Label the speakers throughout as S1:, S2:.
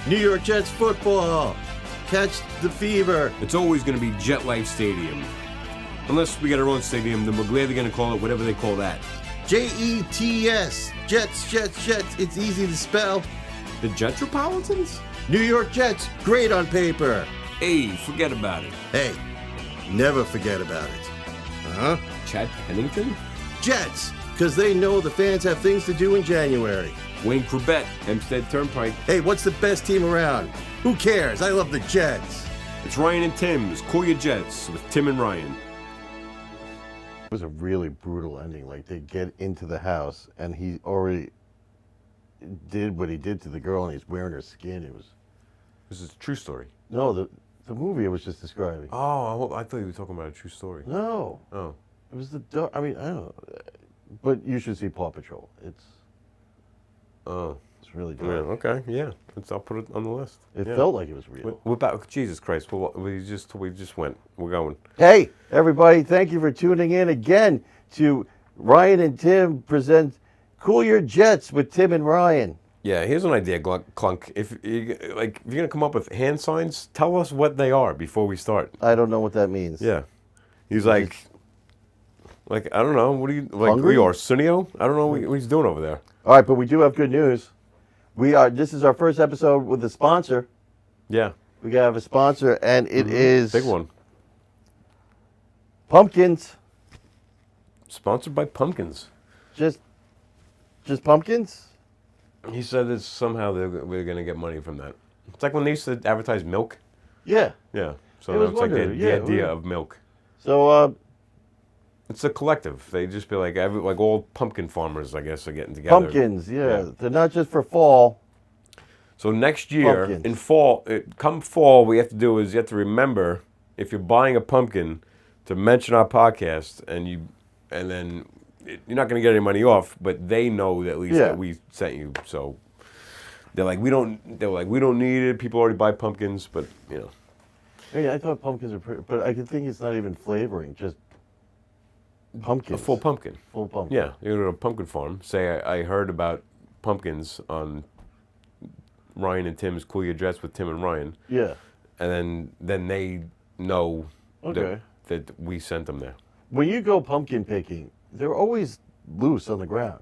S1: New York Jets football. Catch the fever.
S2: It's always going to be Jet Life Stadium. Unless we got our own stadium, then we're gladly going to call it whatever they call that.
S1: Jets. Jets. It's easy to spell.
S2: The Jetropolitans?
S1: New York Jets. Great on paper.
S2: Hey, forget about it.
S1: Hey, never forget about it. Uh-huh.
S2: Chad Pennington?
S1: Jets, because they know the fans have things to do in January.
S2: Wayne Corbett, Hempstead Turnpike.
S1: Hey, what's the best team around? Who cares? I love the Jets.
S2: It's Ryan and Tim's Cool Your Jets with Tim and Ryan.
S1: It was a really brutal ending. Like, they get into the house, and he already did what he did to the girl, and he's wearing her skin. It was...
S2: This is a true story.
S1: No, the movie I was just describing.
S2: Oh, I thought you were talking about a true story.
S1: No.
S2: Oh.
S1: It was the dog. I mean, I don't know. But you should see Paw Patrol. It's really
S2: Yeah,
S1: dark.
S2: okay, yeah. I'll put it on the list.
S1: It felt like it was real.
S2: We're back. Jesus Christ. We just went. We're going.
S1: Hey, everybody, thank you for tuning in again to Ryan and Tim present Cool Your Jets with Tim and Ryan.
S2: Yeah, here's an idea, Clunk. If you're gonna come up with hand signs, tell us what they are before we start.
S1: I don't know what that means.
S2: Yeah, he's like I don't know. What are you like?
S1: Hungry?
S2: We Arsenio? I don't know what he's doing over there.
S1: All right, but we do have good news. This is our first episode with a sponsor.
S2: Yeah,
S1: We have a sponsor, and it is
S2: big one.
S1: Pumpkins.
S2: Sponsored by Pumpkins.
S1: Just pumpkins?
S2: He said that somehow we're gonna get money from that. It's like when they used to advertise milk.
S1: Yeah.
S2: Yeah. So
S1: It was
S2: it's like the
S1: wonderful,
S2: idea of milk.
S1: So,
S2: It's a collective. They just be like all pumpkin farmers, I guess, are getting together.
S1: pumpkins, yeah. They're not just for fall.
S2: So next year,
S1: Pumpkins.
S2: in fall, come fall, what you have to do is you have to remember, if you're buying a pumpkin, to mention our podcast, and then you're not going to get any money off, but they know at least that we sent you. So they're like, we don't need it. People already buy pumpkins, but you know.
S1: Yeah, I thought pumpkins are pretty, but I could think it's not even flavoring, just pumpkins.
S2: A full pumpkin.
S1: Full pumpkin.
S2: Yeah, you go to a pumpkin farm. Say I heard about pumpkins on Ryan and Tim's Cool Your Jets with Tim and Ryan.
S1: Yeah.
S2: And then they know
S1: Okay.
S2: that we sent them there.
S1: When you go pumpkin picking, they're always loose on the ground.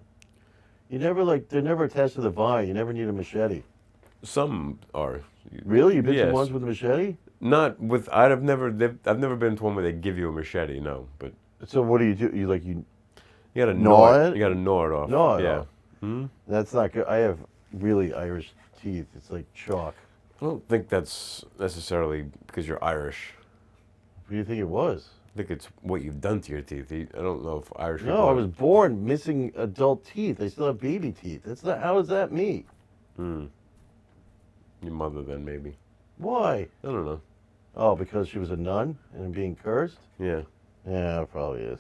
S1: You never they're never attached to the vine. You never need a machete.
S2: Some are.
S1: Really? You've been
S2: Yes.
S1: to ones with a machete?
S2: Not with. I've never been to one where they give you a machete. No, but
S1: So what do? You
S2: you got to
S1: Gnaw
S2: gnaw
S1: it?
S2: it. You got to gnaw it off.
S1: Gnaw it
S2: yeah.
S1: off. That's not good. I have really Irish teeth. It's like chalk.
S2: I don't think that's necessarily because you're Irish.
S1: What do you think it was?
S2: I think it's what you've done to your teeth. I don't know if Irish people.
S1: No, I was born missing adult teeth. I still have baby teeth. That's not. How is that me?
S2: Your mother then maybe.
S1: Why?
S2: I don't know.
S1: Oh, because she was a nun and being cursed?
S2: Yeah.
S1: Yeah, it probably is.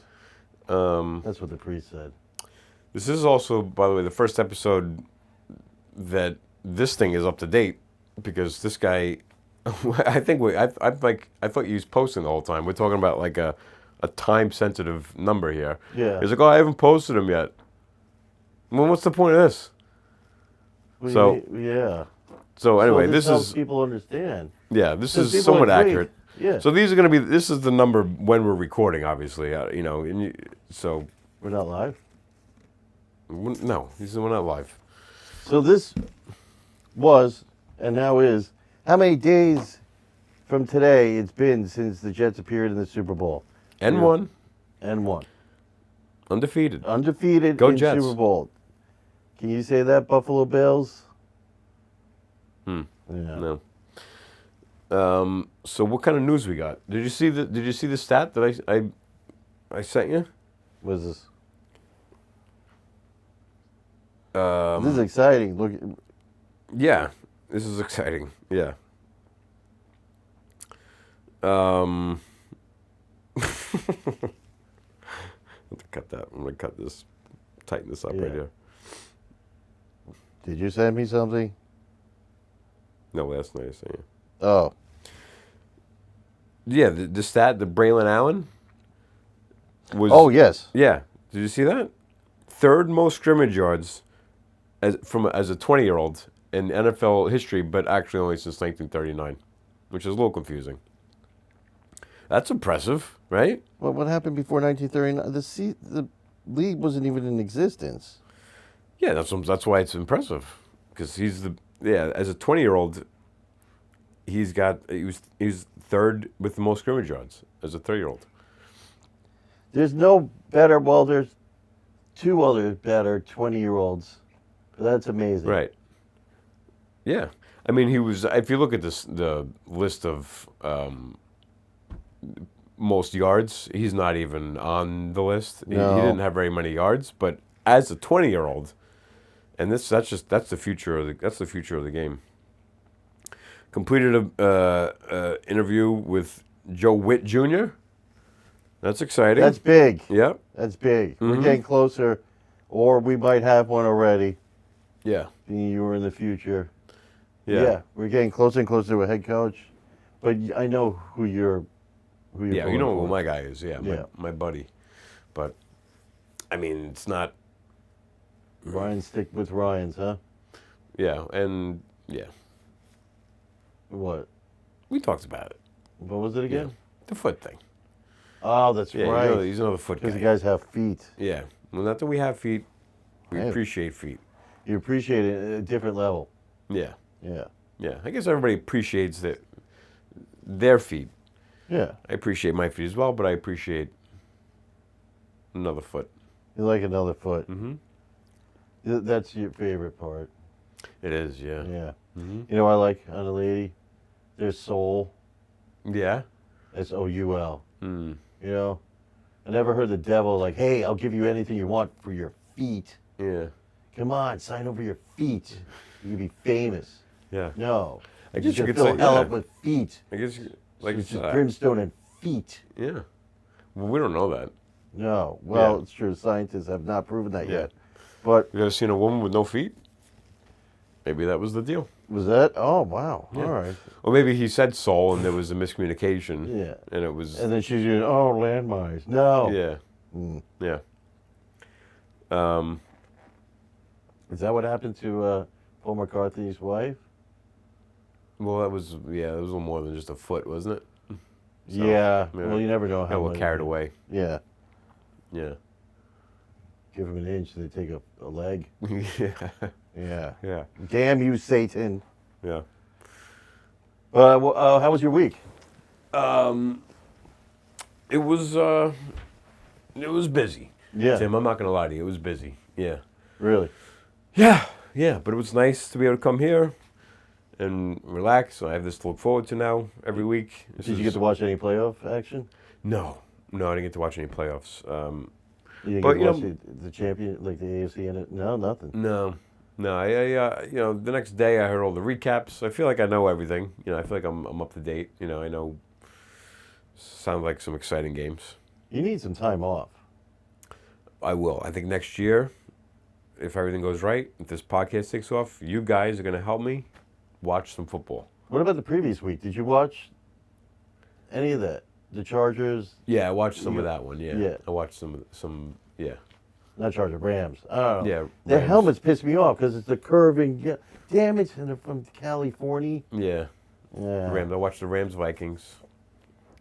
S1: That's what the priest said.
S2: This is also, by the way, the first episode that this thing is up to date because this guy, I thought you was posting the whole time. We're talking about like a time sensitive number here.
S1: Yeah.
S2: He's like, oh, I haven't posted them yet. Well, what's the point of this?
S1: What do
S2: So-
S1: you mean? Yeah.
S2: So anyway,
S1: So
S2: this
S1: helps
S2: is
S1: people understand.
S2: yeah, this
S1: Because
S2: is
S1: people
S2: somewhat
S1: are great.
S2: accurate.
S1: Yeah.
S2: So these are going to be. This is the number when we're recording, obviously. So
S1: We're not live.
S2: no, we're not live.
S1: So this was and now is how many days from today it's been since the Jets appeared in the Super Bowl
S2: And one
S1: and won.
S2: undefeated.
S1: Undefeated
S2: Go
S1: in
S2: Jets.
S1: Super Bowl. Can you say that, Buffalo Bills? Yeah.
S2: No. So what kind of news we got? Did you see the stat that I sent you?
S1: What is this? This is exciting. Look,
S2: Yeah, this is exciting. Yeah. I have to cut that. I'm gonna cut this, tighten this up right
S1: Yeah.
S2: here.
S1: did you send me something?
S2: No, that's nice. Yeah.
S1: Oh,
S2: Yeah, the stat, the Braylon Allen was.
S1: oh yes.
S2: Yeah, did you see that? Third most scrimmage yards as a 20-year-old in NFL history, but actually only since 1939, which is a little confusing. That's impressive, right?
S1: Well, what happened before 1939? The league wasn't even in existence.
S2: Yeah, that's why it's impressive, because as a 20-year-old, he was third with the most scrimmage yards as a 30-year-old.
S1: There's no better. Well, there's two other better 20-year-olds. That's amazing.
S2: Right. Yeah. I mean, he was. If you look at the list of most yards, he's not even on the list.
S1: No.
S2: He didn't have very many yards, but as a 20-year-old, and that's the future of the game. Completed a interview with Joe Witt Jr. That's exciting.
S1: That's big.
S2: Yep.
S1: That's big. We're getting closer, or we might have one already.
S2: Yeah.
S1: Being you were in the future.
S2: Yeah.
S1: We're getting closer and closer to a head coach. But I know who you're.
S2: Yeah, you know who my guy is. Yeah,
S1: Yeah.
S2: my buddy. But I mean, it's not.
S1: Ryan, stick with Ryan's, huh?
S2: Yeah, and yeah,
S1: What?
S2: we talked about it.
S1: What was it again?
S2: The foot thing.
S1: Oh, that's
S2: Yeah,
S1: right.
S2: he's another foot guy.
S1: Because the guys have feet.
S2: Yeah, well, not that we have feet. We
S1: Hey.
S2: appreciate feet.
S1: You appreciate it at a different level.
S2: Yeah,
S1: Yeah.
S2: yeah. I guess everybody appreciates their feet.
S1: Yeah.
S2: I appreciate my feet as well, but I appreciate another foot.
S1: You like another foot.
S2: Mm-hmm.
S1: That's your favorite part.
S2: It is, yeah.
S1: Yeah.
S2: Mm-hmm.
S1: You know what I like on a lady? Their soul.
S2: Yeah.
S1: SOUL.
S2: Mm.
S1: You know? I never heard the devil like, hey, I'll give you anything you want for your feet.
S2: Yeah.
S1: Come on, sign over your feet. You can be famous.
S2: Yeah.
S1: No.
S2: I guess you could
S1: fill
S2: say
S1: hell
S2: yeah.
S1: up with feet.
S2: I guess like
S1: It's just brimstone and feet.
S2: yeah. Well, we don't know that.
S1: No. Well,
S2: Yeah.
S1: it's true. Scientists have not proven that
S2: Yeah.
S1: yet. But
S2: You ever seen a woman with no feet? Maybe that was the deal.
S1: was that? Oh, wow.
S2: Yeah.
S1: All right.
S2: Or maybe he said soul and there was a miscommunication.
S1: Yeah.
S2: And it was.
S1: And then she's using, landmines. No.
S2: Yeah.
S1: Mm.
S2: Yeah.
S1: Is that what happened to Paul McCarthy's wife?
S2: Well, that was a little more than just a foot, wasn't it? So,
S1: Yeah. Well, you never know
S2: Got a
S1: how
S2: little
S1: much.
S2: carried away.
S1: Yeah.
S2: Yeah.
S1: Give him an inch, they take a leg.
S2: yeah.
S1: Yeah.
S2: Yeah.
S1: Damn you, Satan.
S2: Yeah.
S1: How was your week?
S2: It was busy.
S1: Yeah.
S2: Tim, I'm not gonna lie to you, it was busy. Yeah.
S1: Really?
S2: Yeah. Yeah. But it was nice to be able to come here and relax. I have this to look forward to now every week.
S1: Did you get to watch any playoff action?
S2: No, I didn't get to watch any playoffs.
S1: You didn't
S2: But,
S1: get
S2: you
S1: to watch
S2: know-
S1: the champion, like the AFC in it? No, nothing.
S2: No. I the next day I heard all the recaps. I feel like I know everything. I feel like I'm up to date. I know. Sound like some exciting games.
S1: You need some time off.
S2: I will. I think next year, if everything goes right, if this podcast takes off, you guys are going to help me watch some football.
S1: What about the previous week? Did you watch any of that? The Chargers?
S2: Yeah, I watched some of that one. Yeah.
S1: Yeah.
S2: I watched some. Yeah.
S1: Not Chargers, Rams. I don't know.
S2: Yeah.
S1: Their
S2: Rams.
S1: helmets piss me off because it's the curving. Damn it, and they're from California.
S2: Yeah.
S1: Yeah.
S2: Rams. I watched the Rams Vikings,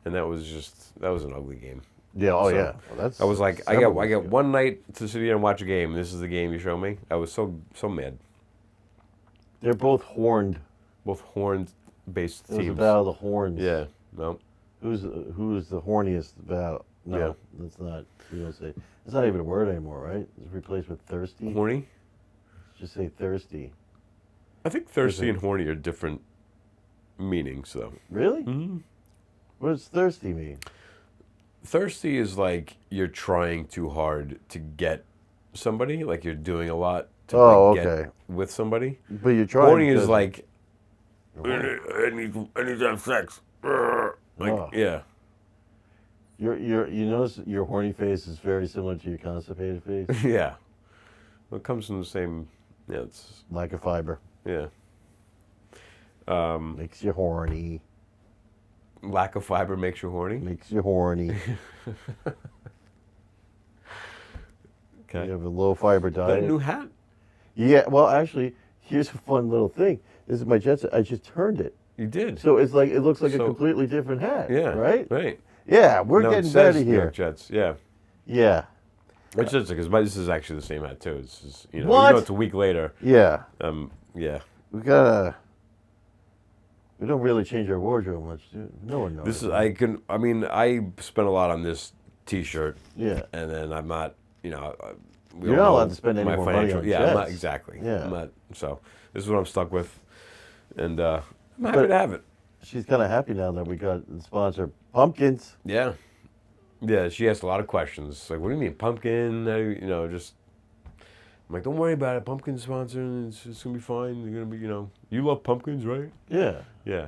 S2: and that was an ugly game.
S1: Yeah. Oh,
S2: So,
S1: yeah. Well, that's.
S2: I was like, I
S1: several
S2: got
S1: weeks ago.
S2: one night to sit here and watch a game. And this is the game you show me. I was so mad.
S1: They're both horned.
S2: Both horn-based
S1: It was
S2: teams.
S1: a battle of the horns.
S2: Yeah. No.
S1: Who's the horniest battle? No,
S2: Yeah.
S1: that's not. We don't say. It's not even a word anymore, right? It's replaced with thirsty.
S2: Horny.
S1: Just say thirsty.
S2: I think thirsty and horny are different meanings, though.
S1: Really?
S2: Mm-hmm.
S1: What does thirsty mean?
S2: Thirsty is like you're trying too hard to get somebody, like you're doing a lot to get
S1: okay.
S2: with somebody.
S1: But you're trying.
S2: Horny is
S1: to-
S2: like
S1: You're
S2: I need to have sex. Like
S1: Oh.
S2: yeah.
S1: You notice your horny face is very similar to your constipated face.
S2: Yeah. Well, it comes from the same. Yeah, it's
S1: Lack of fiber
S2: yeah.
S1: makes you horny.
S2: Lack of fiber makes you horny.
S1: Makes you horny.
S2: Okay.
S1: You have a low fiber
S2: Got a
S1: diet.
S2: new hat.
S1: Yeah. Well, actually, here's a fun little thing. This is my jet set. I just turned it.
S2: You did.
S1: So it looks like a
S2: So-
S1: completely different hat.
S2: Yeah.
S1: Right?
S2: Right.
S1: Yeah, we're
S2: No, it
S1: getting
S2: says
S1: better
S2: New
S1: here.
S2: York Jets. Yeah.
S1: Yeah.
S2: It's just because this is actually the same hat too. This is, you know,
S1: What?
S2: even though it's a week later.
S1: Yeah.
S2: Yeah.
S1: We gotta. We don't really change our wardrobe much. No one knows.
S2: This is I spent a lot on this T-shirt.
S1: Yeah.
S2: And then I'm not, you know.
S1: You're not allowed to spend any more money on
S2: Yeah,
S1: Jets.
S2: I'm not exactly.
S1: Yeah.
S2: I'm not. So this is what I'm stuck with, and I'm happy to have it.
S1: She's kind of happy now that we got the sponsor, Pumpkins.
S2: Yeah. Yeah, she asked a lot of questions. Like, what do you mean, pumpkin? How do you know, just... I'm like, don't worry about it. Pumpkin sponsor, it's going to be fine. You're going to be, you know... You love pumpkins, right?
S1: Yeah.
S2: Yeah.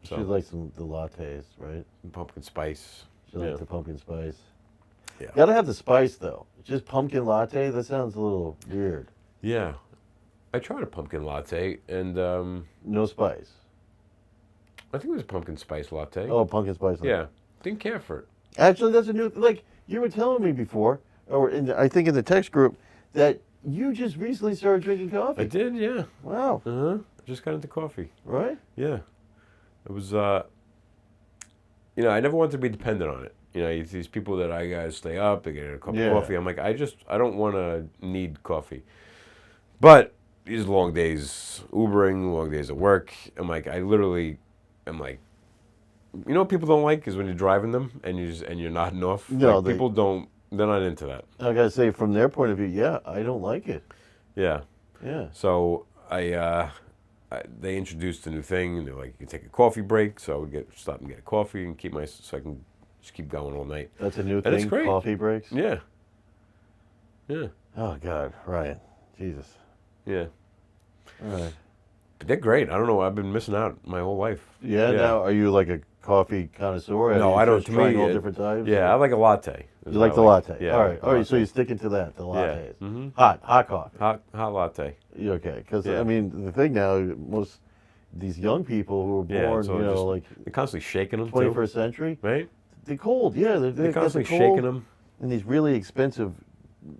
S1: She likes the lattes, right?
S2: Pumpkin spice.
S1: She likes the pumpkin spice.
S2: Yeah.
S1: Gotta have the spice, though. Just pumpkin latte? That sounds a little weird.
S2: Yeah. I tried a pumpkin latte, and...
S1: No spice.
S2: I think it was a pumpkin spice latte.
S1: Oh, pumpkin spice latte.
S2: Yeah. Didn't care for it.
S1: Actually, that's a new... Like, you were telling me before, or I think in the text group, that you just recently started drinking coffee.
S2: I did, yeah.
S1: Wow.
S2: Uh-huh. Just got into coffee.
S1: Right?
S2: Yeah. It was, you know, I never wanted to be dependent on it. You know, these people that I gotta stay up, they get a cup of coffee. I'm like, I don't want to need coffee. But these long days, Ubering, long days at work, I'm like, I'm like, you know what people don't like is when you're driving them and you're nodding off.
S1: No,
S2: like, people don't. They're not into that.
S1: I gotta say, from their point of view, yeah, I don't like it.
S2: Yeah.
S1: Yeah.
S2: So they introduced a new thing. And they're like, you can take a coffee break. So I would stop and get a coffee and so I can just keep going all night.
S1: That's a new
S2: And
S1: thing.
S2: it's great.
S1: Coffee breaks.
S2: Yeah. Yeah.
S1: Oh God, Ryan, Jesus.
S2: Yeah.
S1: All right.
S2: But they're great. I don't know. I've been missing out my whole life.
S1: Yeah. Now, are you like a coffee connoisseur?
S2: No,
S1: Are you
S2: I don't.
S1: just
S2: To
S1: trying
S2: me,
S1: all different types.
S2: Yeah, I like a latte.
S1: You like the latte?
S2: Yeah.
S1: All
S2: I
S1: right.
S2: like the
S1: All right. So
S2: latte.
S1: you're sticking to that, the lattes.
S2: Yeah. Mm-hmm.
S1: Hot coffee.
S2: Hot latte.
S1: You okay? Because
S2: Yeah.
S1: I mean, the thing now, most these young people who were
S2: Yeah.
S1: born,
S2: So
S1: you know,
S2: just,
S1: like
S2: they're constantly shaking them
S1: 21st
S2: too,
S1: century,
S2: right?
S1: they're cold. Yeah,
S2: They're
S1: got the
S2: constantly
S1: cold,
S2: shaking them.
S1: and these really expensive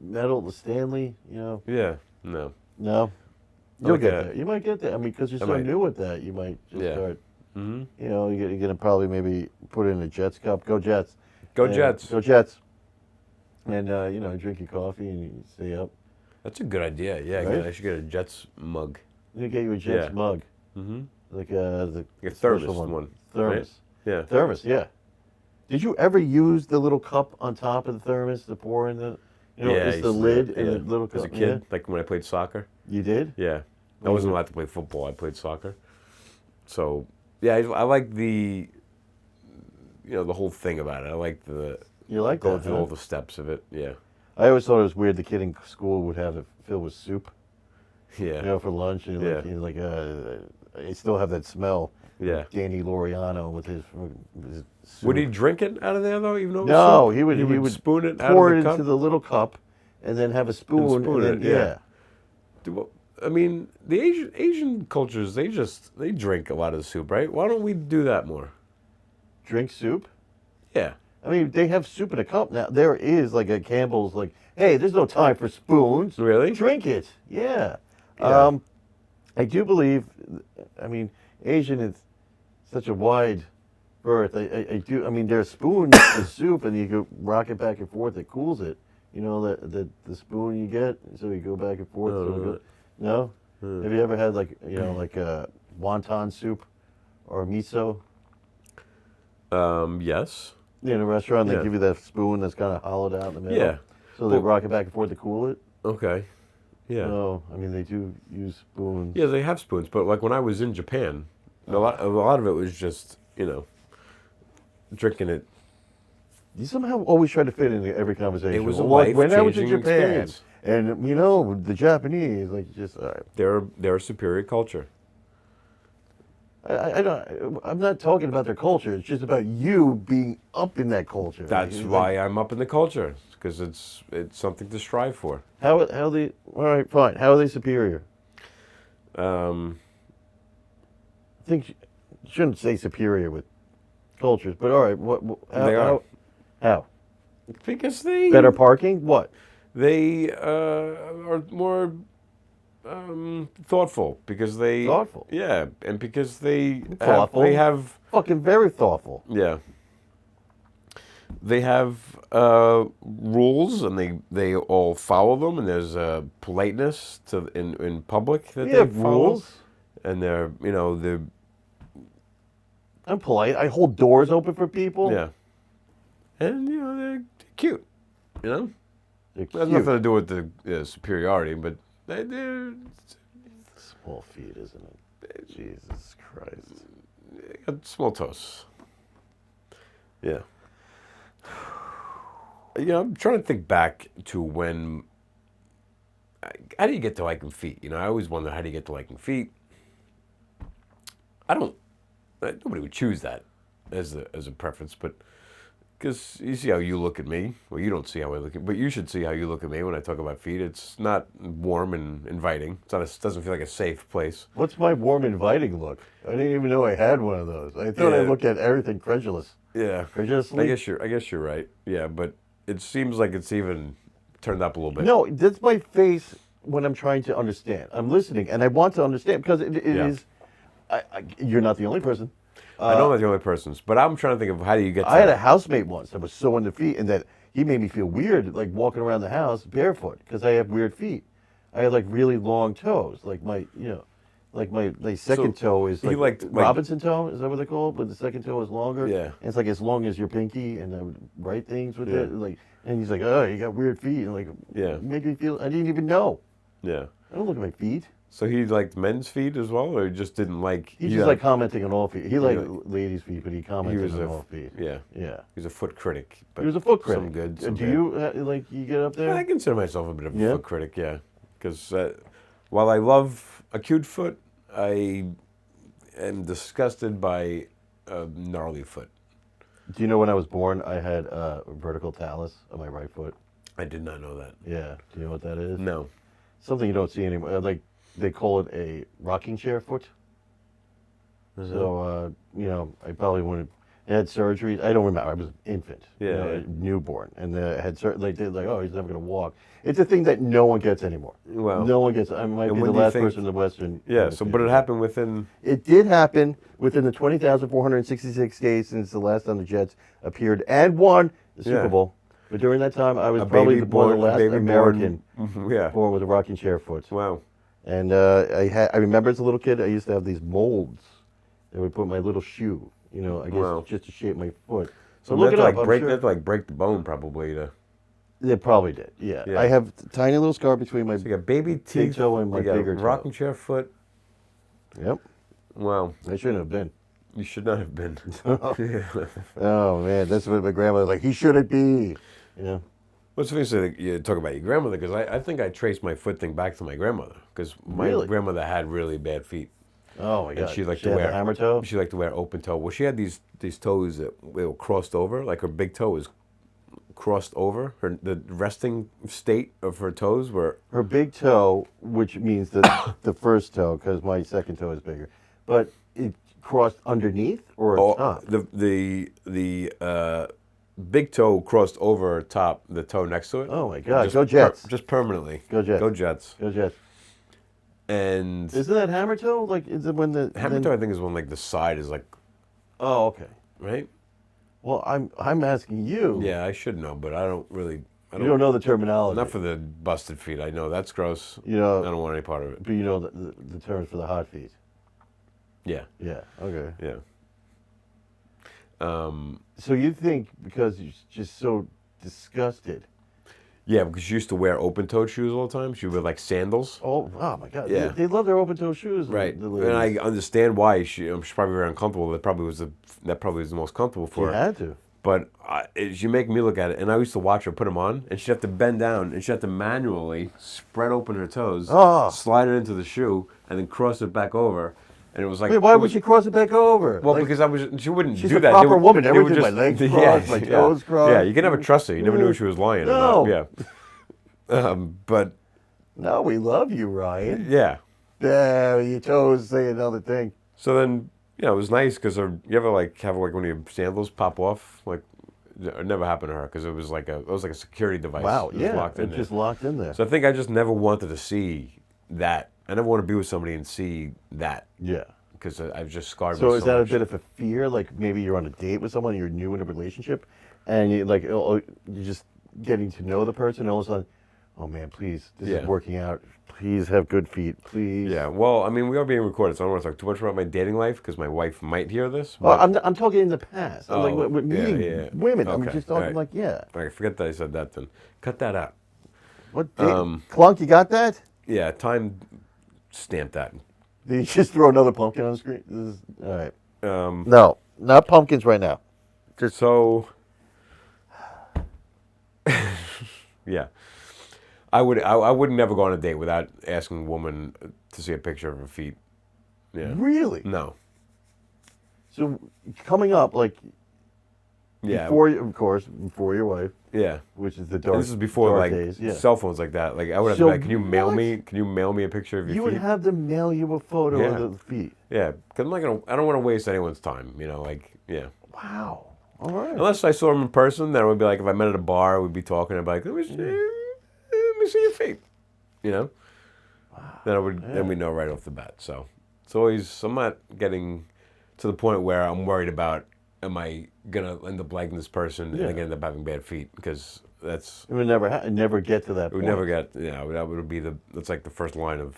S1: metal, the Stanley. You know.
S2: Yeah. No.
S1: No.
S2: I
S1: You'll
S2: like
S1: get
S2: that.
S1: there. You might get there. I mean, because you're
S2: I
S1: so
S2: might.
S1: new at that, you might just
S2: Yeah.
S1: start.
S2: Mm-hmm.
S1: You know, you're gonna probably maybe put it in a Jets cup. Go Jets.
S2: Go
S1: And-
S2: Jets.
S1: Go Jets. And you know, drink your coffee and you stay up.
S2: That's a good idea. Yeah.
S1: Right?
S2: I should get a Jets mug.
S1: You get you a Jets
S2: Yeah.
S1: mug,
S2: Mm-hmm.
S1: like
S2: Like
S1: the
S2: a
S1: special
S2: thermos one.
S1: Thermos.
S2: Yeah.
S1: Thermos. Yeah. Did you ever use the little cup on top of the thermos to pour in the? You know,
S2: Yeah, I
S1: it's
S2: used
S1: the
S2: to do
S1: lid
S2: that,
S1: and
S2: yeah.
S1: the little cup.
S2: As a kid, like when I played soccer.
S1: Yeah. You did?
S2: Yeah. I
S1: When
S2: wasn't
S1: you-
S2: allowed to play football. I played soccer. So, yeah, I like the, you know, the whole thing about it. I like the
S1: You like
S2: going
S1: that?
S2: through
S1: Huh?
S2: all the steps of it. Yeah.
S1: I always thought it was weird. The kid in school would have it filled with soup.
S2: Yeah.
S1: You know, for lunch, and
S2: Yeah.
S1: I still have that smell.
S2: Yeah.
S1: Danny Laureano with his soup.
S2: Would he drink it out of there though? Even though it was
S1: No,
S2: soup?
S1: he would
S2: spoon it out
S1: pour
S2: of
S1: it
S2: the
S1: into
S2: cup.
S1: the little cup, and then have a spoon.
S2: spoon
S1: and then,
S2: it, yeah. I mean, the Asian cultures, they drink a lot of the soup, right? Why don't we do that more?
S1: Drink soup.
S2: Yeah.
S1: I mean, they have soup in a cup now. There is like a Campbell's, like, hey, there's no time for spoons.
S2: Really?
S1: Drink it. Yeah.
S2: Yeah.
S1: I do believe. I mean, Asian is such a wide berth. I do. I mean, there's spoons in soup, and you go rock it back and forth. It cools it. You know the spoon you get, so you go back and forth. No. Have you ever had like a wonton soup or miso?
S2: Yes.
S1: In a restaurant,
S2: Yeah.
S1: they give you that spoon that's kind of hollowed out in the middle.
S2: Yeah.
S1: So they
S2: Well-
S1: rock it back and forth to cool it.
S2: Okay. Yeah.
S1: No, I mean they do use spoons.
S2: Yeah, they have spoons, but like when I was in Japan, a lot of it was just, you know, drinking it.
S1: You somehow always try to fit into every conversation.
S2: It was a
S1: Well, like, when I was in
S2: life-changing
S1: Japan,
S2: experience.
S1: and you know the Japanese, like just all right.
S2: They're a superior culture.
S1: I don't. I'm not talking about their culture. It's just about you being up in that culture.
S2: That's
S1: Like,
S2: why I'm up in the culture, because it's something to strive for.
S1: How they? All right, fine. How are they superior? I think you shouldn't say superior with cultures, but all right. How,
S2: They are.
S1: How?
S2: Because they
S1: Better parking? What?
S2: They are more thoughtful because they
S1: Thoughtful?
S2: Yeah, and because they
S1: Thoughtful?
S2: they have
S1: Fucking very thoughtful.
S2: yeah. They have rules, and they all follow them, and there's politeness to in public that
S1: We
S2: they
S1: have
S2: follow.
S1: rules.
S2: And they're
S1: I'm polite. I hold doors open for people.
S2: yeah, and they're cute. You know,
S1: They're
S2: it has
S1: cute.
S2: nothing to do with the superiority, but they're
S1: Small feet, isn't it? Jesus Christ.
S2: they got small toes. Yeah. I'm trying to think back to when. How do you get to liking feet? I always wonder, how do you get to liking feet? I don't. Nobody would choose that as a preference, but because you see how you look at me. Well, you don't see how I look at, but you should see how you look at me when I talk about feet. It's not warm and inviting. It doesn't feel like a safe place.
S1: What's my warm, inviting look? I didn't even know I had one of those. I thought I
S2: Yeah.
S1: looked at everything credulous.
S2: Yeah,
S1: Credulously?
S2: I guess you're right. Yeah, but it seems like it's even turned up a little bit.
S1: No, that's my face when I'm trying to understand. I'm listening, and I want to understand because it
S2: Yeah.
S1: is. You're not the only person.
S2: I know I'm not the only persons, but I'm trying to think of how do you get to
S1: I had a
S2: that?
S1: housemate once that was so into feet, and that he made me feel weird, like walking around the house barefoot, because I have weird feet. I had like really long toes, like my second toe is
S2: he
S1: like
S2: liked,
S1: Robinson toe. Is that what they call it? But the second toe is longer.
S2: Yeah.
S1: And it's like as long as your pinky, and I would write things with
S2: Yeah.
S1: it. Like, and he's like, "Oh, you got weird feet," and like,
S2: Yeah.
S1: made me feel. I didn't even know.
S2: Yeah.
S1: I don't look at my feet.
S2: So he liked men's feet as well, or he just didn't like?
S1: He's just like commenting on all feet. He liked
S2: like-
S1: ladies' feet, but he
S2: he
S1: commented
S2: was
S1: on
S2: a
S1: all feet.
S2: yeah.
S1: Yeah.
S2: He was a foot critic. But
S1: He was a foot critic.
S2: Some good. Some
S1: Do
S2: bad.
S1: you like you get up there?
S2: I consider myself a bit of a
S1: Yeah?
S2: foot critic, yeah. Because while I love a cute foot, I am disgusted by a gnarly foot.
S1: Do you know when I was born, I had a vertical talus on my right foot?
S2: I did not know that.
S1: Yeah. Do you know what that is?
S2: No.
S1: Something you don't see anymore. Like they call it a rocking chair foot. So I probably wouldn't. I had surgery. I don't remember. I was an infant.
S2: Yeah.
S1: Newborn, and had like they're like, oh, he's never gonna walk. It's a thing that no one gets anymore.
S2: Well,
S1: no one gets. I might
S2: and
S1: be
S2: when
S1: the
S2: do you
S1: last
S2: think-
S1: person in the Western.
S2: Yeah. So, but it happened within.
S1: It did happen within the 20,466 days since the last time the Jets appeared and won the Super
S2: Yeah.
S1: Bowl. But during that time, I was
S2: A
S1: probably
S2: baby
S1: one of
S2: born-
S1: the last
S2: baby
S1: American
S2: born- yeah.
S1: born with a rocking chair foot.
S2: Wow.
S1: And I remember as a little kid, I used to have these molds that would put my little shoe. I guess
S2: Wow.
S1: just to shape my foot.
S2: So
S1: look it
S2: that's
S1: up.
S2: like
S1: I'm
S2: break.
S1: sure-
S2: That's like break the bone probably.
S1: They probably did. Yeah.
S2: Yeah.
S1: I have tiny little scar between my.
S2: So you got baby teeth.
S1: toe and my
S2: you got
S1: bigger toe.
S2: rocking chair foot.
S1: Yep.
S2: Wow.
S1: I shouldn't have been.
S2: You should not have been.
S1: Oh man, that's what my grandmother was like. He shouldn't be.
S2: What's the thing that you talk about your grandmother? Because I think I traced my foot thing back to my grandmother. Because my
S1: Really?
S2: grandmother had really bad feet.
S1: Oh my god.
S2: And she liked
S1: had
S2: to wear
S1: the hammer toe.
S2: She liked to wear open toe. Well, she had these toes that they were crossed over. Like her big toe was crossed over. The resting state of her toes were.
S1: Her big toe, which means the first toe, because my second toe is bigger, but it crossed underneath or top.
S2: The big toe crossed over top the toe next to it.
S1: Oh my God!
S2: Just
S1: Go Jets!
S2: just permanently.
S1: Go Jets!
S2: Go Jets.
S1: Go Jets!
S2: And
S1: Isn't that hammer toe? Like, is it when the
S2: hammer toe, I think, is when like the side is like
S1: Oh, okay.
S2: right.
S1: Well, I'm asking you.
S2: Yeah, I should know, but I don't really. I
S1: You don't know the terminology.
S2: Not for the busted feet. I know that's gross.
S1: You know,
S2: I don't want any part of it.
S1: but you know the terms for the hot feet.
S2: Yeah,
S1: Yeah. Okay.
S2: yeah.
S1: So you think because you're just so disgusted?
S2: Yeah, because she used to wear open-toed shoes all the time. She would wear like sandals.
S1: Oh my God!
S2: Yeah.
S1: They love their open toe shoes.
S2: Right,
S1: the
S2: and I
S1: ladies.
S2: understand why she's probably very uncomfortable. That probably was the most comfortable for
S1: You
S2: her.
S1: had to.
S2: But she make me look at it, and I used to watch her put them on, and she'd have to bend down, and she'd have to manually spread open her toes,
S1: Oh.
S2: slide it into the shoe, and then cross it back over. And it was like,
S1: Wait, why would she cross it back over?
S2: Well,
S1: Like,
S2: because she wouldn't
S1: she's
S2: do
S1: a
S2: that.
S1: proper woman.
S2: they would
S1: Everything, my legs
S2: yeah,
S1: crossed, my toes crossed.
S2: Yeah, you can never trust her. You never knew if she was lying
S1: No.
S2: or not. Yeah. But
S1: no, we love you, Ryan.
S2: yeah.
S1: Yeah, your toes say another thing.
S2: So then, it was nice because you ever have one of your sandals pop off? Like, it never happened to her because it was like a security device.
S1: Wow,
S2: It was
S1: yeah,
S2: locked in
S1: it's
S2: there.
S1: just locked in there.
S2: So I think I just never wanted to see that I never want to be with somebody and see that
S1: Yeah.
S2: because I've just scarred
S1: So
S2: me
S1: is
S2: so
S1: that
S2: much.
S1: a bit of a fear? Like maybe you're on a date with someone, you're new in a relationship, and you like you're just getting to know the person, and all of a sudden, oh man, please, this
S2: Yeah.
S1: is working out. Please have good feet, please.
S2: Yeah, well, I mean, we are being recorded, so I don't want to talk too much about my dating life because my wife might hear this.
S1: Well,
S2: But
S1: I'm talking in the past. I'm like
S2: Oh,
S1: with
S2: yeah,
S1: meeting
S2: yeah.
S1: women. I'm
S2: Okay,
S1: just talking
S2: alright.
S1: like yeah.
S2: all right, forget that I said that then. Cut that out.
S1: What date? Clunk, you got that?
S2: Yeah, time stamp that.
S1: Did you just throw another pumpkin on the screen? This is, all right.
S2: Um,
S1: No, not pumpkins right now.
S2: so, yeah, I would never go on a date without asking a woman to see a picture of her feet. Yeah,
S1: Really?
S2: no,
S1: So coming up, like
S2: yeah,
S1: before, of course, before your wife,
S2: yeah.
S1: which is the
S2: And
S1: dark.
S2: this is before
S1: dark
S2: like
S1: days. Yeah.
S2: cell phones like that. Like I would have
S1: So
S2: to be like, can you mail
S1: what?
S2: me? Can you mail me a picture of your
S1: You
S2: feet?
S1: would have them mail you a photo
S2: Yeah.
S1: of the feet.
S2: Yeah, because I'm not gonna. I don't want to waste anyone's time. You know, like yeah.
S1: Wow. All right.
S2: Unless I saw him in person, then it would be like if I met at a bar, we'd be talking. I'd be like, let me see your feet. You know. Then I would. Then we know right off the bat. So it's always. I'm not getting to the point where I'm worried about. Am I gonna end up liking this person and
S1: Yeah.
S2: I'm gonna end up having bad feet? Because that's.
S1: It would never get to that
S2: It would
S1: point.
S2: never get. Yeah, that would be the. That's like the first line of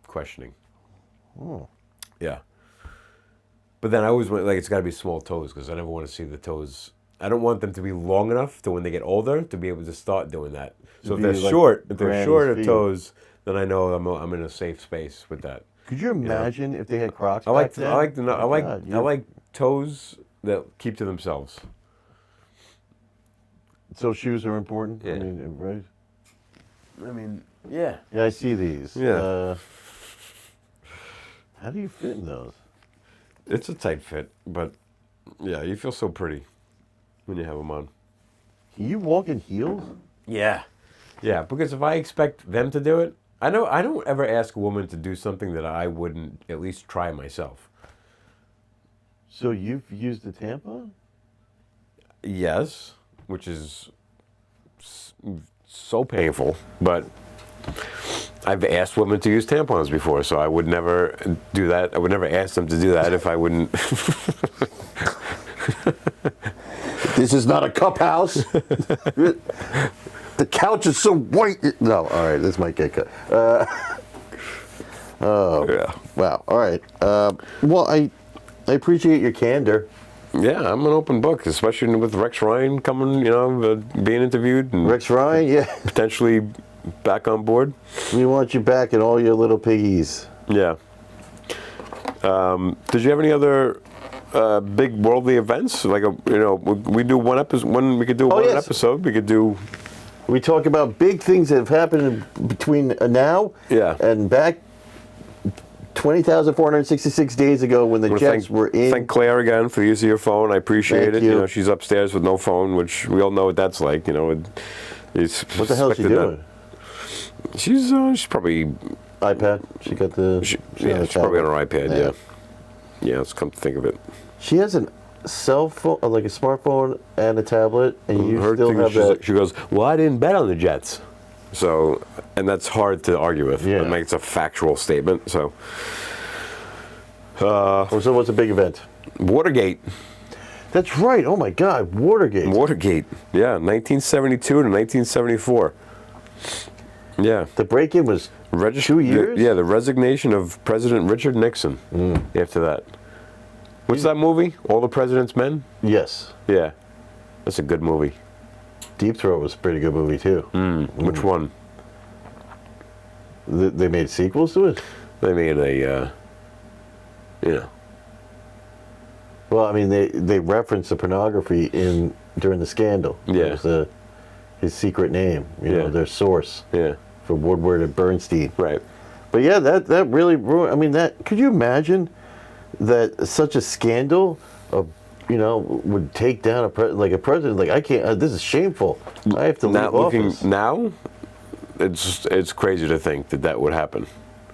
S2: questioning.
S1: Oh.
S2: Yeah. But then I always want, like, it's got to be small toes because I never want to see the toes. I don't want them to be long enough to when they get older to be able to start doing that. So if
S1: Be
S2: they're
S1: like
S2: short,
S1: Granny's feet.
S2: toes, then I know I'm in a safe space with that.
S1: Could you imagine if they had Crocs
S2: I like
S1: back then?
S2: I like the I
S1: Oh,
S2: like
S1: God,
S2: I like toes that keep to themselves.
S1: So shoes are important.
S2: Yeah.
S1: I mean, right?
S2: I mean, yeah.
S1: Yeah, I see these.
S2: Yeah.
S1: How do you fit in those?
S2: It's a tight fit, but yeah, you feel so pretty when you have them on.
S1: Can you walk in heels?
S2: Yeah. Yeah, because if I expect them to do it, I don't ever ask a woman to do something that I wouldn't at least try myself.
S1: So you've used a tampon?
S2: Yes, which is so painful, but I've asked women to use tampons before, so I would never do that. I would never ask them to do that if I wouldn't.
S1: This is not a cup house. The couch is so white. No, all right, this might get cut. Oh,
S2: Yeah.
S1: wow. All right. Well, I appreciate your candor.
S2: Yeah, I'm an open book, especially with Rex Ryan coming, being interviewed and
S1: Rex Ryan, yeah,
S2: potentially back on board.
S1: we want you back and all your little piggies.
S2: Yeah. Did you have any other big worldly events? Like we do one episode. When we could do one
S1: yes.
S2: episode, we could do.
S1: We talk about big things that have happened in between now
S2: Yeah.
S1: and back 20,466 days ago when the
S2: I wanna
S1: Jets were in.
S2: Thank Claire again for the use of your phone. I appreciate
S1: Thank
S2: it.
S1: you.
S2: She's upstairs with no phone, which we all know what that's like.
S1: What the hell is she doing?
S2: She's probably
S1: iPad. She got the.
S2: she's
S1: the
S2: probably on
S1: tablet.
S2: her iPad. Yeah. Yeah. Let's come to think of it.
S1: She has a cell phone, like a smartphone and a tablet, and you
S2: Her
S1: still
S2: thing
S1: have
S2: is
S1: that.
S2: she goes, "Well, I didn't bet on the Jets." So, and that's hard to argue with.
S1: Yeah.
S2: I mean, it's a factual statement. So,
S1: So what's a big event?
S2: Watergate.
S1: That's right. Oh my God, Watergate.
S2: Watergate. Yeah, 1972 to 1974. Yeah.
S1: The break-in was 2 years.
S2: Yeah, the resignation of President Richard Nixon after that. What's that movie? All the President's Men?
S1: Yes.
S2: Yeah. That's a good movie.
S1: Deep Throat was a pretty good movie too.
S2: Which one?
S1: They made sequels to it.
S2: They made a,
S1: Well, I mean, they referenced the pornography during the scandal.
S2: Yeah.
S1: It was his secret name.
S2: Yeah.
S1: Their source
S2: yeah,
S1: for Woodward and Bernstein.
S2: right.
S1: But yeah, that really ruined. I mean, could you imagine that such a scandal of would take down a president? Like I can't. This is shameful. I have to leave office.
S2: Now, it's crazy to think that would happen.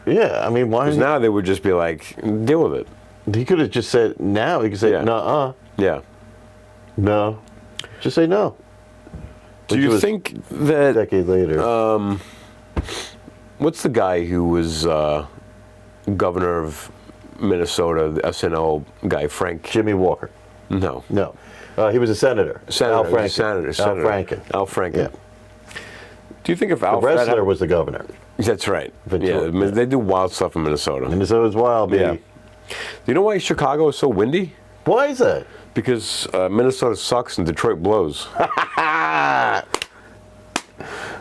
S1: Yeah, I mean, why?
S2: Because now they would just be like, deal with it.
S1: He could have just said now. He could say
S2: Yeah.
S1: no,
S2: Yeah.
S1: no, just say no.
S2: Do
S1: Which
S2: you
S1: was
S2: think
S1: a
S2: that
S1: decade later?
S2: What's the guy who was governor of Minnesota, the SNL guy, Frank?
S1: Jimmy Walker.
S2: No.
S1: No. He was a senator. Al
S2: He was a
S1: Franken.
S2: Senator.
S1: Al Franken.
S2: Al Franken.
S1: Yeah.
S2: Do you think if
S1: The
S2: Al
S1: wrestler was the governor.
S2: That's right.
S1: Ventura,
S2: Yeah,
S1: yeah.
S2: they do wild stuff in Minnesota.
S1: Minnesota's wild, baby.
S2: Yeah. Do you know why Chicago is so windy?
S1: Why is that?
S2: Because Minnesota sucks and Detroit blows.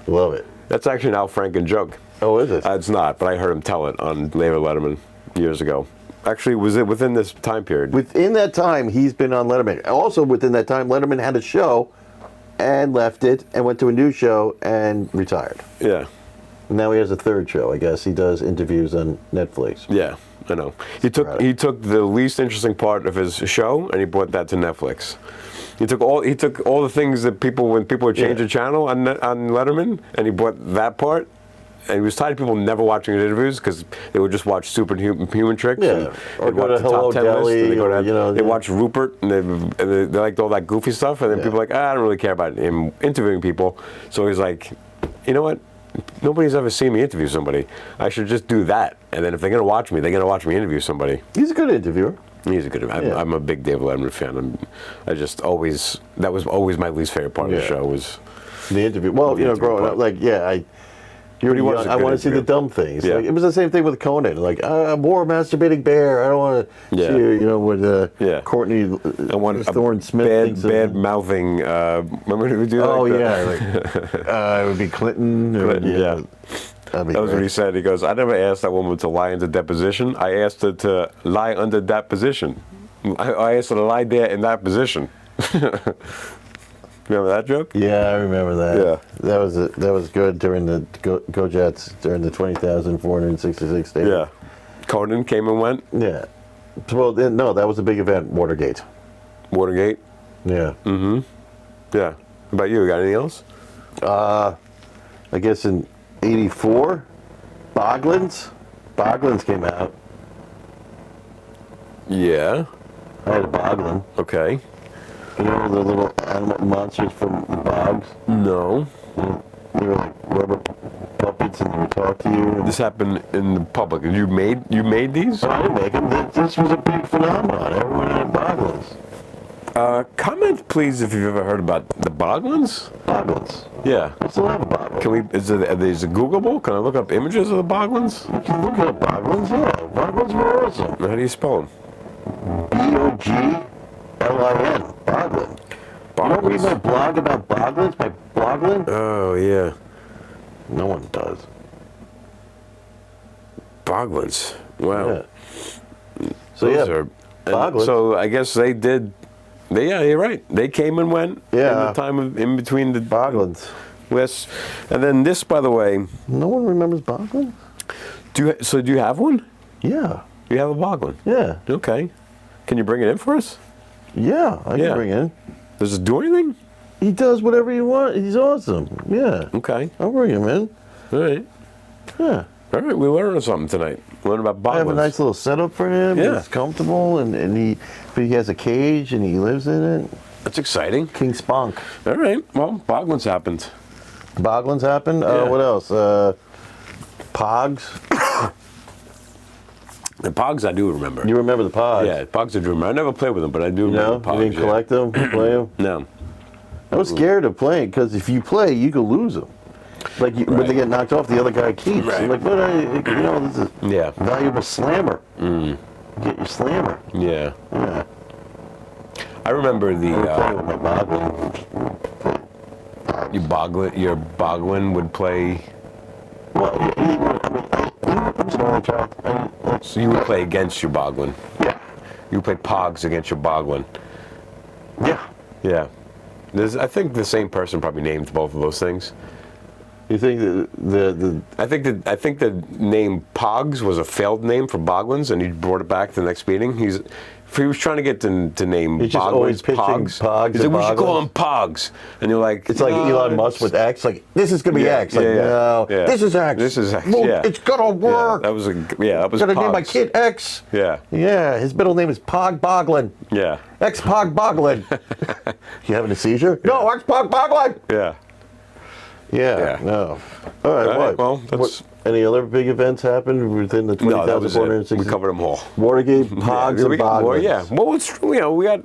S1: Love it.
S2: That's actually an Al Franken joke.
S1: Oh, is it?
S2: It's not, but I heard him tell it on David Letterman years ago. Actually, was it within this time period?
S1: Within that time, he's been on Letterman. Also, within that time, Letterman had a show and left it and went to a new show and retired.
S2: Yeah.
S1: Now he has a third show. I guess he does interviews on Netflix.
S2: Yeah, I know. He took the least interesting part of his show and he brought that to Netflix. He took all the things that when people would change the channel on Letterman, and he brought that part. And he was tired of people never watching his interviews because they would just watch Superhuman Tricks.
S1: Yeah,
S2: and
S1: or
S2: they'd
S1: go
S2: watch
S1: to
S2: the
S1: Hello
S2: top 10
S1: Deli,
S2: list, and
S1: or,
S2: they watch Rupert, and they liked all that goofy stuff. And then people were like, I don't really care about him interviewing people. So he's like, you know what? Nobody's ever seen me interview somebody. I should just do that. And then if they're going to watch me, they're going to watch me interview somebody.
S1: He's a good interviewer.
S2: He's a good. I'm a big David Letterman fan. That was always my least favorite part of the show was
S1: the interview. Well, growing up, I want to see the dumb things.
S2: Yeah.
S1: Like, it was the same thing with Conan. Like, more masturbating bear. I don't want to see, with Courtney Thorne Smith.
S2: Bad mouthing. Remember who would do that?
S1: Oh, yeah. It would be Clinton.
S2: Yeah. That was what he said. He goes, I never asked that woman to lie under deposition. I asked her to lie under that position. I asked her to lie there in that position. Remember that joke?
S1: Yeah, I remember that.
S2: Yeah.
S1: That was good during the Go Jets during the 20,466 days.
S2: Yeah. Conan came and went.
S1: Yeah. Well, no, that was a big event, Watergate.
S2: Watergate.
S1: Yeah.
S2: Mm-hmm. Yeah. How about you? Got anything else?
S1: I guess in '84, Boglins came out.
S2: Yeah.
S1: I had a Boglin.
S2: Okay.
S1: You know the little animal monsters from the bogs?
S2: No.
S1: They were like rubber puppets and they would talk to you.
S2: This happened in the public. You made these?
S1: I didn't make them. This was a big phenomenon. Everyone had Boglins.
S2: Comment, please, if you've ever heard about the Boglins.
S1: Boglins.
S2: Yeah.
S1: I still have a Boglin.
S2: Are these Googleable? Can I look up images of the Boglins?
S1: You can look at Boglins, yeah. Boglins were awesome.
S2: How do you spell them?
S1: Boglin. Boglin. You don't read my blog about Boglins by Boglin?
S2: Oh, yeah.
S1: No one does.
S2: Boglins. Wow.
S1: Yeah. So, Boglins.
S2: So I guess they did. Yeah, you're right. They came and went.
S1: Yeah.
S2: In the time in between the
S1: Boglins.
S2: West, and then this, by the way.
S1: No one remembers Boglin?
S2: Do you have one?
S1: Yeah.
S2: You have a Boglin?
S1: Yeah.
S2: Okay. Can you bring it in for us?
S1: Yeah, I can bring it in.
S2: Does it do anything?
S1: He does whatever you want. He's awesome. Yeah.
S2: Okay.
S1: I'll bring him in.
S2: All right.
S1: Yeah.
S2: All right. We learned something tonight. Learn about Boglins.
S1: I have a nice little setup for him.
S2: Yeah.
S1: He's comfortable, but he has a cage and he lives in it.
S2: That's exciting.
S1: King Spunk.
S2: All right. Well, Boglins happened.
S1: Boglins happened.
S2: Yeah.
S1: What else? Pogs.
S2: The Pogs I do remember.
S1: You remember the Pogs?
S2: Yeah, Pogs I do remember. I never played with them, but I do remember the Pogs.
S1: You didn't collect them, play them?
S2: No.
S1: I was scared of playing because if you play, you could lose them. Like when they get knocked off, the other guy keeps.
S2: Right.
S1: I'm like, this is valuable slammer. Get your slammer.
S2: Yeah.
S1: Yeah.
S2: I remember the.
S1: Play with my Boglin.
S2: Your Boglin would play.
S1: Well, I was an only child.
S2: So you would play against your Boglin.
S1: Yeah.
S2: You would play Pogs against your Boglin.
S1: Yeah.
S2: Yeah. I think the same person probably named both of those things.
S1: You think the
S2: I think the name Pogs was a failed name for Boglins, and he brought it back to the next meeting. He was trying to get to name
S1: He's just always
S2: Boglins
S1: pitching Pogs
S2: He said,
S1: and
S2: we should call
S1: Boglins.
S2: them Pogs. And you're like,
S1: it's like Elon Musk with X. Like this is gonna be X. Like no, this is X.
S2: This is X.
S1: Well,
S2: yeah.
S1: It's gonna work.
S2: That was
S1: Gonna name my
S2: Pogs.
S1: kid X.
S2: Yeah.
S1: Yeah. His middle name is Pog Boglin.
S2: Yeah.
S1: X Pog Boglin. You having a seizure? No, X Pog Boglin.
S2: Yeah.
S1: Yeah. No. All right.
S2: All right, well, that's-
S1: any other big events happened within the
S2: No, that was it.
S1: 20,460?
S2: We covered them all.
S1: Watergate, Hogs, and
S2: we got more.
S1: Boglins.
S2: Yeah. Well, we got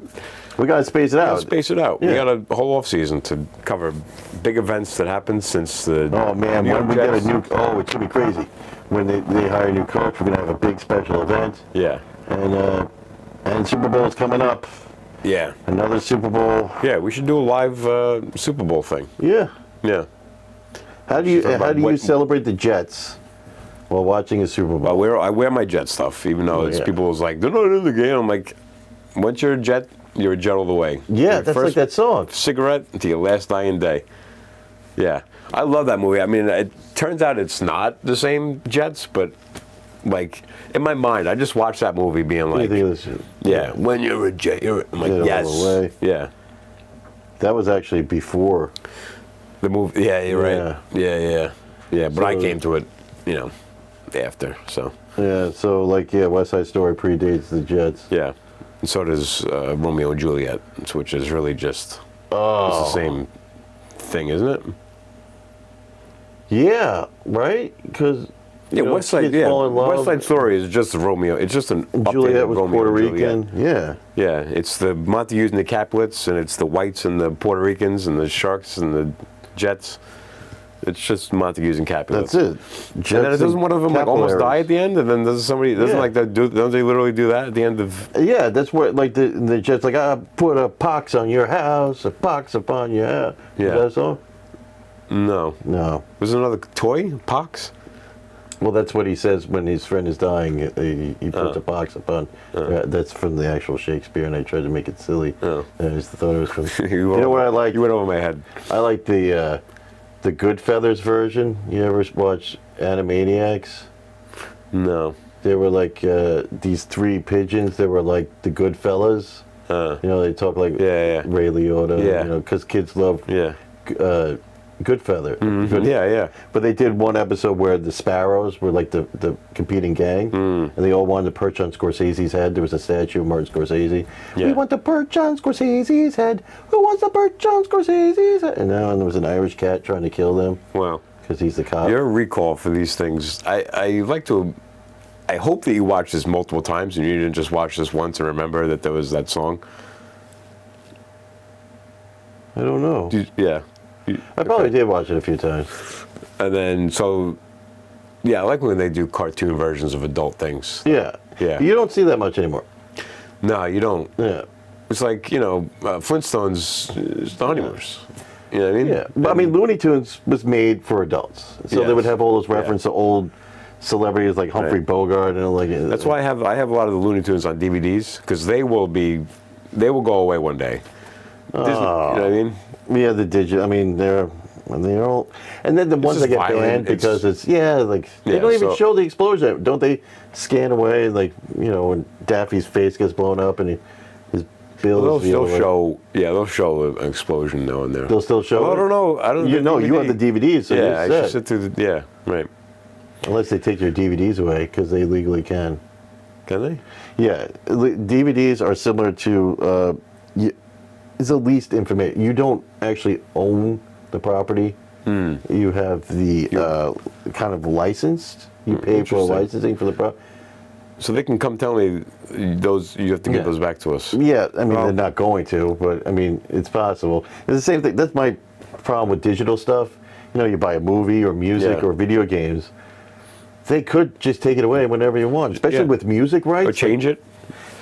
S1: We got to space it out.
S2: space it out. We
S1: Yeah.
S2: got a whole off season to cover big events that happened since the.
S1: Oh man,
S2: New
S1: when
S2: York
S1: we get a
S2: Jets.
S1: new, it's gonna be crazy. When they hire a new coach, we're gonna have a big special event,
S2: Yeah.
S1: and Super Bowl is coming up.
S2: Yeah.
S1: Another Super Bowl.
S2: Yeah. We should do a live Super Bowl thing.
S1: Yeah.
S2: Yeah.
S1: How do you
S2: Talk about
S1: you
S2: what-
S1: celebrate the Jets while watching a Super Bowl?
S2: I wear my Jet stuff, even though it's
S1: yeah.
S2: people was like, they're not in the game. I'm like, once you're a Jet all the way.
S1: Yeah,
S2: Your
S1: that's like
S2: first
S1: that song.
S2: cigarette until your last dying day. Yeah, I love that movie. I mean, it turns out it's not the same Jets, but like in my mind, I just watched that movie being
S1: What do you
S2: like,
S1: think of this shit?
S2: yeah, when you're a Jet, I'm like,
S1: Get it
S2: yes,
S1: all the way.
S2: yeah.
S1: That was actually before.
S2: The movie, yeah, you're right.
S1: Yeah.
S2: Yeah. But I
S1: So-
S2: came to it, after. So
S1: Yeah, so West Side Story predates the Jets.
S2: yeah, and so does Romeo and Juliet, which is really just it's the same thing, isn't it?
S1: Yeah, right? Because
S2: Yeah, West Side.
S1: kids
S2: Yeah,
S1: fall in love.
S2: West Side Story is just Romeo. It's just an updated
S1: Juliet was
S2: Romeo
S1: Puerto
S2: and Juliet.
S1: Rican. Yeah.
S2: Yeah, it's the Montagues and the Capulets, and it's the Whites and the Puerto Ricans, and the Sharks and the Jets. It's just Montagues and Capulets.
S1: That's it.
S2: And then doesn't one of them like almost die at the end? And then doesn't
S1: Yeah.
S2: like that do? Don't they literally do that at the end of?
S1: Yeah, that's what the Jets like. I put a pox on your house, a pox upon your house.
S2: Yeah.
S1: Is that a song?
S2: No,
S1: No.
S2: was it another toy? Pox?
S1: Well, that's what he says when his friend is dying. He puts a pox upon. That's from the actual Shakespeare, and I tried to make it silly.
S2: Oh.
S1: I just thought it was from.
S2: You
S1: know what I like?
S2: You went over my head.
S1: I like the Goodfeathers version. You ever watch Animaniacs?
S2: No.
S1: They were like these three pigeons. They were like the good fellas. They talk like
S2: Yeah.
S1: Ray Liotta.
S2: Yeah.
S1: Because kids love
S2: Yeah.
S1: Goodfeather.
S2: Mm-hmm. Yeah.
S1: But they did one episode where the Sparrows were like the competing gang, and they all wanted to perch on Scorsese's head. There was a statue of Martin Scorsese.
S2: Yeah.
S1: We want to perch on Scorsese's head. Who wants to perch on Scorsese's head? And now there was an Irish cat trying to kill them
S2: Wow.
S1: because he's the cop.
S2: Your recall for these things, I like to. I hope that you watched this multiple times and you didn't just watch this once and remember that there was that song.
S1: I don't know.
S2: Yeah.
S1: I probably did watch it a few times.
S2: And then, I like when they do cartoon versions of adult things.
S1: Yeah.
S2: Yeah.
S1: You don't see that much anymore.
S2: No, you don't.
S1: Yeah.
S2: It's like, Flintstones, the Honeymooners. You know what I mean?
S1: Yeah. But, I mean, Looney Tunes was made for adults. So they
S2: Yes.
S1: would have all those references to old celebrities like Humphrey
S2: Right.
S1: Bogart and like.
S2: That's why I have a lot of the Looney Tunes on DVDs, because they will go away one day. Disney, you know what I mean?
S1: Yeah, the digital. I mean, they're all, and then the ones that
S2: just
S1: get
S2: violent.
S1: banned because they
S2: Yeah,
S1: don't even
S2: so-
S1: show the explosion. Don't they scan away when Daffy's face gets blown up and his bill is
S2: They'll show an explosion now and there.
S1: They'll still show.
S2: Well, I
S1: it?
S2: don't know. I don't.
S1: You know, you have the DVDs, so
S2: Yeah, I
S1: you're
S2: should
S1: set.
S2: sit through right.
S1: Unless they take your DVDs away because they legally can.
S2: Can they?
S1: Yeah, DVDs are similar to. It's the least information. You don't actually own the property. You have the kind of licensed. You pay for
S2: Interesting.
S1: licensing for the property.
S2: So they can come tell me those. You have to
S1: Yeah.
S2: give those back to us.
S1: Yeah, I mean
S2: Well-
S1: they're not going to, but I mean it's possible. It's the same thing. That's my problem with digital stuff. You buy a movie or music
S2: Yeah.
S1: or video games. They could just take it away whenever you want, especially
S2: Yeah.
S1: with music rights.
S2: Or change it.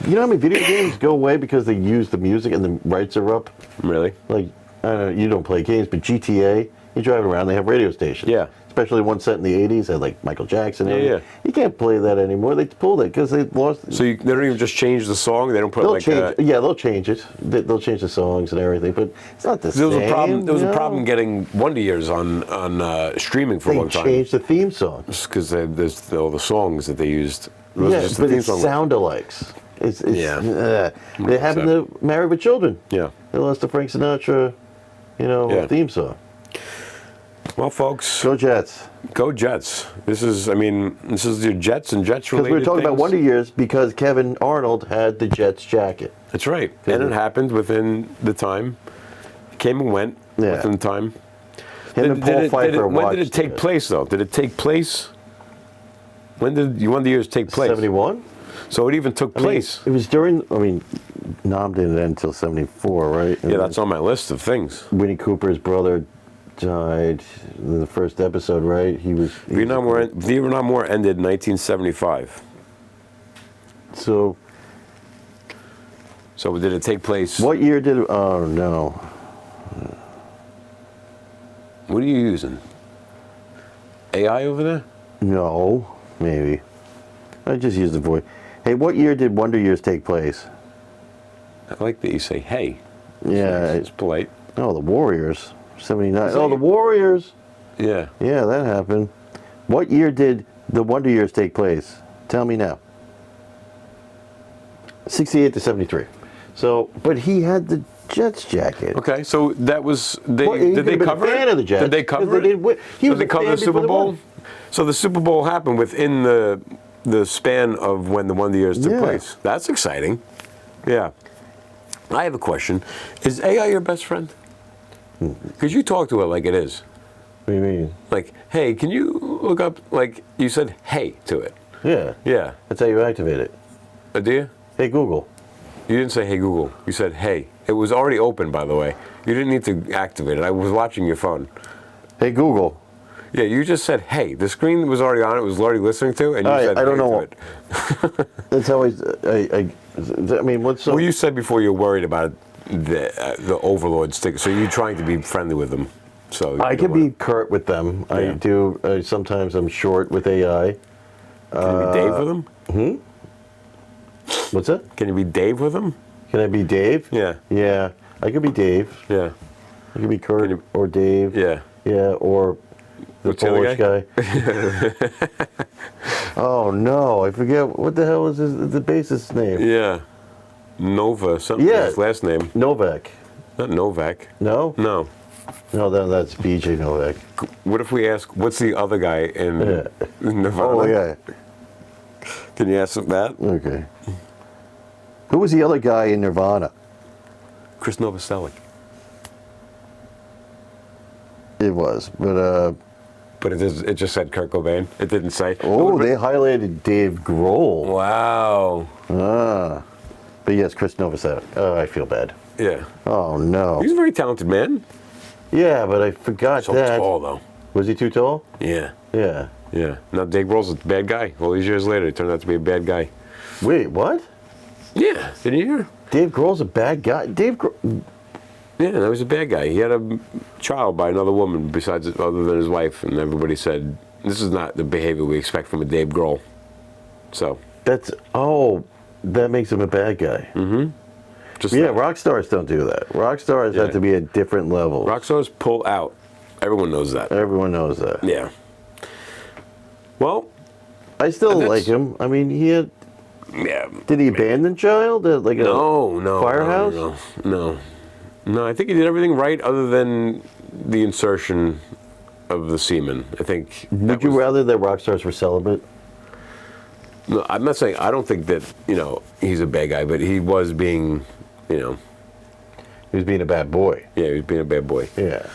S1: You know how many video games go away because they use the music and the rights are up?
S2: Really?
S1: Like, I don't know, you don't play games, but GTA, you drive around, they have radio stations.
S2: Yeah.
S1: Especially one set in the 80s, had like Michael Jackson. and
S2: Yeah,
S1: everything.
S2: yeah.
S1: You can't play that anymore. They pulled it because they lost.
S2: So they don't even just change the song. They don't put
S1: They'll
S2: like
S1: change. They'll change it. They'll change the songs and everything, but it's not the
S2: There was
S1: same.
S2: a problem. There was
S1: you
S2: a
S1: know?
S2: problem getting Wonder Years on streaming for a
S1: They
S2: long time.
S1: changed the theme song.
S2: Because there's all the songs that they used. It was
S1: Yeah,
S2: just the
S1: but
S2: theme
S1: it's
S2: song.
S1: sound-alikes. It's
S2: Yeah.
S1: they happen to Married with Children.
S2: Yeah.
S1: They lost the Frank Sinatra,
S2: Yeah.
S1: theme song.
S2: Well, folks,
S1: Go Jets.
S2: go Jets. This is your Jets and Jets
S1: Because
S2: related
S1: we were talking about
S2: things.
S1: Wonder Years because Kevin Arnold had the Jets jacket.
S2: That's right. And it happened within the time. Came and went
S1: Yeah.
S2: within the time.
S1: Him and Paul Pfeiffer
S2: when did it
S1: watched
S2: take place, though? Did it take place? When did Wonder Years take place?
S1: 71?
S2: So it even took place.
S1: It was during, Nam didn't end until 74, right? And
S2: Yeah, that's on my list of things.
S1: Winnie Cooper's brother died in the first episode, right?
S2: Vietnam War ended in 1975.
S1: So
S2: did it take place?
S1: what year did oh no.
S2: What are you using? AI over there?
S1: No, maybe. I just used the voice. Hey, what year did Wonder Years take place?
S2: I like that you say, hey.
S1: Yeah.
S2: It's polite.
S1: Oh, the Warriors. 79.
S2: Is that
S1: Oh, the
S2: your-
S1: Warriors.
S2: Yeah.
S1: Yeah, that happened. What year did the Wonder Years take place? Tell me now. 68 to 73. So, but he had the Jets jacket.
S2: Okay, so that was
S1: Well, he
S2: did
S1: could
S2: they
S1: have been a
S2: cover
S1: fan
S2: it?
S1: of the Jets,
S2: Did they
S1: 'cause
S2: cover
S1: they
S2: it?
S1: didn't win. He was
S2: Did they
S1: a
S2: cover
S1: fan
S2: the Super
S1: before they
S2: Bowl?
S1: won.
S2: So the Super Bowl happened within the span of when the Wonder Years took
S1: Yeah.
S2: place. That's exciting. Yeah. I have a question. Is AI your best friend? Because you talk to it like it is.
S1: What do you mean?
S2: Like, hey, can you look up, like, you said hey to it.
S1: Yeah.
S2: Yeah.
S1: That's how you activate it.
S2: Do you?
S1: Hey, Google.
S2: You didn't say hey Google. You said hey. It was already open, by the way. You didn't need to activate it. I was watching your phone.
S1: Hey, Google.
S2: Yeah, you just said hey. The screen was already on. It was already listening to, and you said
S1: I don't
S2: hey
S1: know.
S2: to it.
S1: That's how I mean, what's so...
S2: Well, you said before you're worried about the overlord stick. So you're trying to be friendly with them. So
S1: I can be curt with them.
S2: Yeah.
S1: I do. Sometimes I'm short with AI.
S2: Can you be Dave with them?
S1: What's that?
S2: Can you be Dave with them?
S1: Can I be Dave?
S2: Yeah.
S1: Yeah. I could be Dave.
S2: Yeah.
S1: I could be Kurt or Dave.
S2: Yeah.
S1: Yeah, or the
S2: What's the other
S1: Polish guy. Oh no, I forget what the hell is the bassist's name.
S2: Yeah. Nova. Something.
S1: Yeah.
S2: His last name.
S1: Novak.
S2: Not Novak.
S1: No?
S2: No.
S1: No, that's BJ Novak.
S2: What if we ask, what's the other guy in Nirvana?
S1: Oh yeah.
S2: Can you ask him that?
S1: Okay. Who was the other guy in Nirvana?
S2: Chris Novoselic.
S1: It was, but
S2: But it just said Kurt Cobain. It didn't say.
S1: oh, they highlighted Dave Grohl.
S2: Wow.
S1: Ah. But yes, Chris Novoselic. Oh, I feel bad.
S2: Yeah.
S1: Oh no.
S2: He's a very talented man.
S1: Yeah, but I forgot
S2: So
S1: that.
S2: tall, though.
S1: Was he too tall?
S2: Yeah.
S1: Yeah.
S2: Yeah. Now Dave Grohl's a bad guy. All these years later, he turned out to be a bad guy.
S1: Wait, what?
S2: Yeah. Didn't you hear?
S1: Dave Grohl's a bad guy. Dave Grohl.
S2: Yeah, that was a bad guy. He had a child by another woman besides other than his wife, and everybody said this is not the behavior we expect from a Dave Grohl. So.
S1: That makes him a bad guy.
S2: Just
S1: Yeah, rock stars don't do that. Rock stars
S2: Yeah.
S1: have to be at different levels.
S2: rock stars pull out. Everyone knows that.
S1: Everyone knows that.
S2: Yeah. Well,
S1: I still
S2: And that's-
S1: like him. I mean, he had.
S2: yeah.
S1: Did he abandon child at like a
S2: No.
S1: firehouse?
S2: No, I think he did everything right other than the insertion of the semen. I think.
S1: Would you rather that rock stars were celibate?
S2: No, I'm not saying. I don't think that he's a bad guy, but he was being,
S1: He was being a bad boy.
S2: yeah, he was being a bad boy.
S1: Yeah.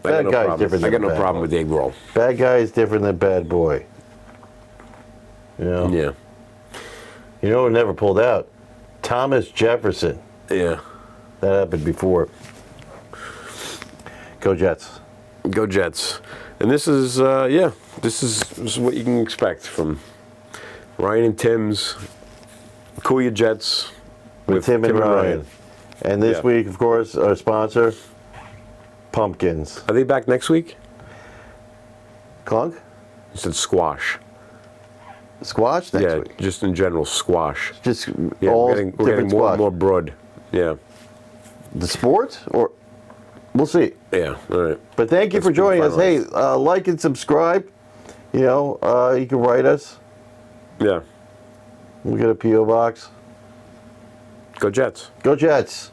S2: I got
S1: Bad
S2: no
S1: guy's
S2: problem.
S1: different
S2: I
S1: than
S2: got
S1: a
S2: no
S1: bad
S2: problem
S1: boy.
S2: with Dave Grohl.
S1: Bad guy is different than bad boy. You know?
S2: Yeah.
S1: You know who never pulled out? Thomas Jefferson.
S2: Yeah.
S1: That happened before. Go Jets.
S2: Go Jets. And this is this is what you can expect from Ryan and Tim's Cool Ya Jets
S1: With Tim and Ryan. And this
S2: Yeah.
S1: week, of course, our sponsor, Pumpkins.
S2: Are they back next week?
S1: Clunk?
S2: You said squash.
S1: Squash next
S2: Yeah,
S1: week.
S2: just in general, squash.
S1: Just
S2: Yeah,
S1: all
S2: we're getting
S1: different
S2: more
S1: squash.
S2: and more broad. Yeah.
S1: The sport? Or we'll see.
S2: Yeah. All right.
S1: But thank you
S2: That's
S1: for joining
S2: been
S1: us. Hey, like and subscribe. You can write us.
S2: Yeah.
S1: We'll get a P.O. box.
S2: Go Jets.
S1: Go Jets.